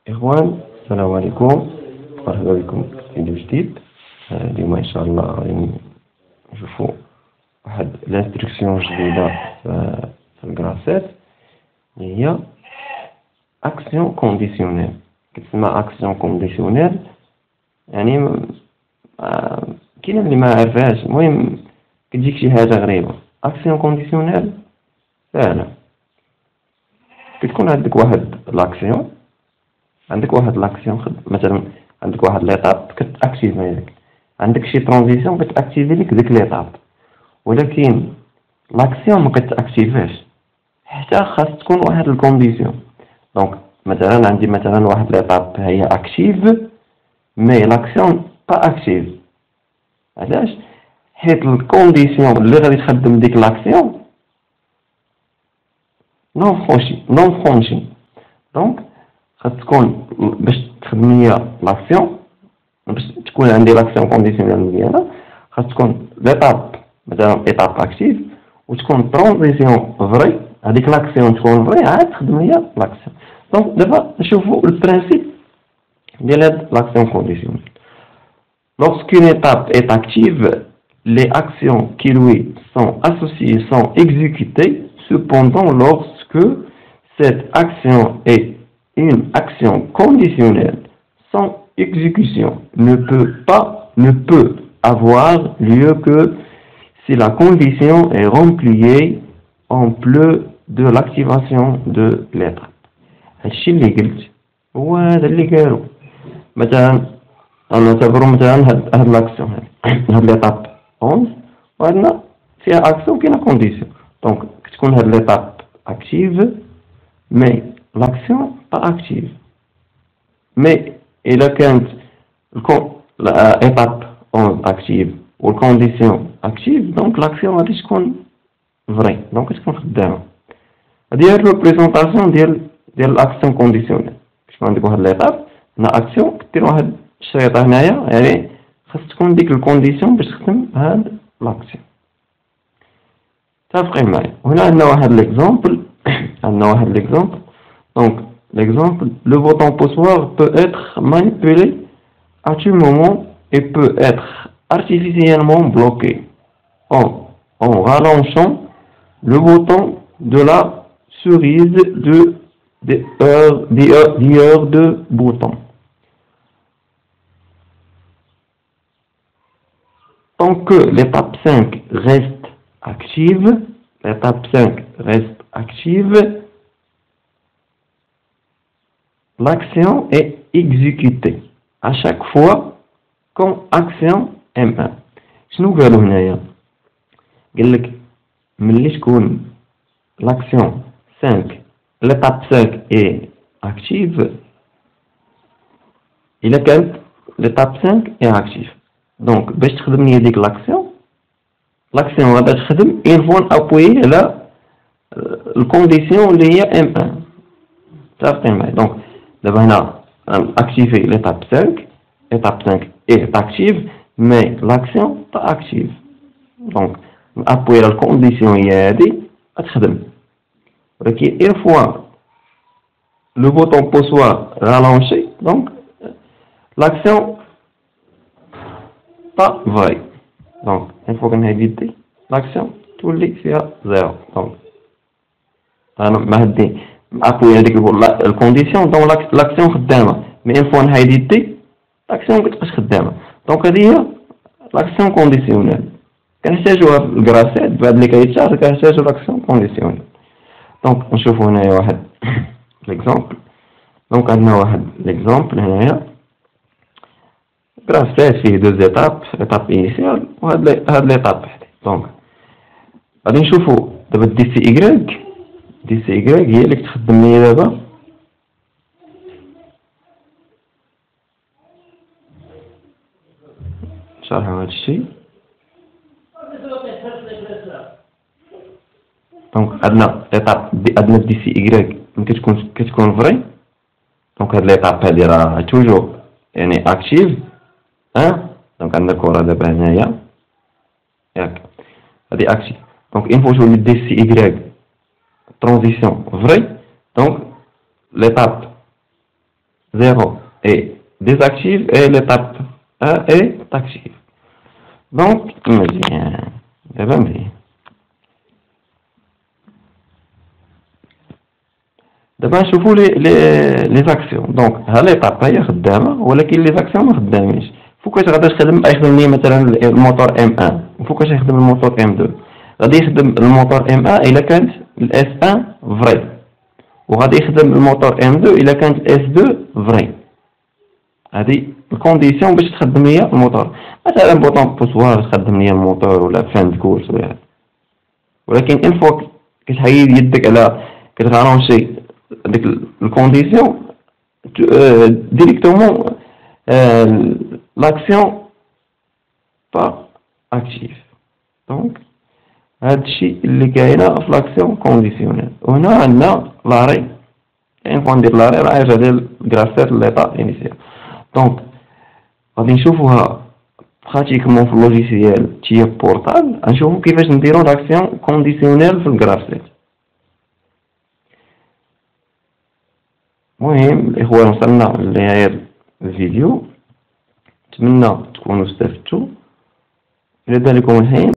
إخوان، السلام عليكم. مرحبا بكم في فيديو جديد. اليوم إن شاء الله غادي نشوفوا واحد الانستركسيون جديدة في الكراسات اللي هي أكسيون كونديسيونيل. كتسمى أكسيون كونديسيونيل يعني كاين اللي ما عرفهاش. المهم كتجيك شي حاجة غريبة. أكسيون كونديسيونيل سهلة. كتكون عندك واحد لاكسيون، مثلا عندك واحد ليطاب كتاكتيفي لك، عندك شي ترانزيسيون كتاكتيفي لك ديك ليطاب، ولكن لاكسيون ما كتاكتيفاش حتى خاص تكون واحد الكونديسيون. دونك مثلا عندي واحد ليطاب هي اكتيف مي لاكسيون با اكتيف. علاش؟ حيت الكونديسيون اللي غادي تخدم ديك لاكسيون نون فرونشي. دونك خاص تكون باش تخدم ليا لاكسيون، باش تكون عندي لاكسيون كونديسيونيل مزيانه، خاص تكون ليطاب مثلا ايطاب اكتيف وتكون ترانزيسيون فري. هذيك لاكسيون تكون فري عاد تخدم ليا لاكسيون. دونك دابا نشوفوا البرانسيپ ديال هاد لاكسيون كونديسيونيل. Lorsqu'une étape est active, les actions qui lui sont associées sont exécutées. Cependant, lorsque cette action est une action conditionnelle, son exécution ne peut avoir lieu que si la condition est remplie en plus de l'activation de l'étape. هادشي اللي قلت هو هذا اللي قالوا. مثلا نعتبروا مثلا هاد لاكسيون هاد ليطاب 11 وعندنا فيها اكسيون كاينه كونديسيون. دونك كتكون هاد ليطاب اكتيف مي لاكسيون با اكتيف. مي الا كانت ايطاب 11 اكتيف والكونديسيون اكتيف، دونك لاكسيون غادي تكون فري، دونك تكون خدامه. هادي هي الريبريزونطاسيون ديال الاكسيون كونديسيونيل. كتكون عندك واحد ليطاب هنا اكسيون كدير واحد الشريطه هنايا، يعني خاص تكون ديك الكونديسيون باش تخدم هاد لاكسيون. متفقين معايا؟ وهنا عندنا واحد ليكزامبل. Donc, l'exemple, le bouton poussoir peut être manipulé à tout moment et peut être artificiellement bloqué en rallongeant le bouton de la cerise de bouton. Tant que l'étape 5 reste active, l'action est exécutée à chaque fois comme action M1. شنو قالوا هنايا؟ قال لك ملي تكون l'action 5 l'étape 5 est active، إلا كانت l'étape 5 est active، دونك باش تخدم لي ديك لاكسيون غادا تخدم اون فوا ابويي على الكونديسيون اللي هي M1. متفقين معايا؟ دونك دابا هنا اكتيفي ليطاب 5 est active mais l'action pas active. دونك ابوي على الكونديسيون هي هادي غتخدم، ولكن اون فوا لو بوطون بوسوار رالونشي دونك l'action pas vrai. Donc il faut qu'on évite l'action تولي فيها زيرو. دونك انا ما هدي ابوي هذيك الكونديسيون دونك لاكسيون خدامه، مي ان فوا نهايديتي لاكسيون مكتبقاش خدامه. دونك هذه هي لاكسيون كونديسيونيل. كنحتاجوها في الكراسات بهاد اللي كيتشارج، كنحتاجو لاكسيون كونديسيونيل. دونك نشوفو هنايا واحد ليكزامبل. دونك عندنا واحد ليكزامبل هنايا كراسات فيه دوز ايطاب انيسيال وهاد ليطاب وحدي. دونك غادي نشوفو دابا دي سي إيكغيك هي اللي كتخدم ليا دابا. نشرحو هادشي. دونك عندنا ليطاب عندنا دي سي إيكغيك ملي كتكون فري. دونك هاد ليطاب هادي راه توجور يعني اكتيف. دونك عندنا الكرة دابا هنايا ياك هادي اكتيف. دونك اون فوا تولي دي سي إيكغيك transition vrai, donc l'étape 0 est désactive et l'étape 1 est active. Donc, مزيان دابا مزيان. دابا نشوفوا لي زاكسيون. دونك ها ليطاب هي خدامه ولكن لي زاكسيون ما خدامينش. فوقاش غادي يخدم لي مثلا الموتور M1 وفوقاش يخدم الموتور M2. غادي يخدم الموتور M1 الا كانت الاس 1 فري وغادي يخدم الموتور M2 الا كانت الاس 2 فري. هذه الكونديسيون باش تخدم ليا الموتور. مثلا بوطون بوسوار تخدم ليا الموتور ولا فان د كورس ولا. ولكن ان فوا كتحيد يدك على كتغارونشي ديك الكونديسيون ديريكتومون l'action pas active. Donc هادشي اللي كاينه في لاكسيون كونديسيونيل. وهنا عندنا لاري يعني ندير لاري راه يرجع لي الكراسير ليطا انيسيال. دونك غادي نشوفوها براتيكمون في اللوجيسيال تي بورتال. غنشوفو كيفاش نديرو لاكسيون كونديسيونيل في الكراسير. المهم الاخوان وصلنا لنهاية الفيديو. نتمنى تكونوا استفدتوا. إلى ذلك الحين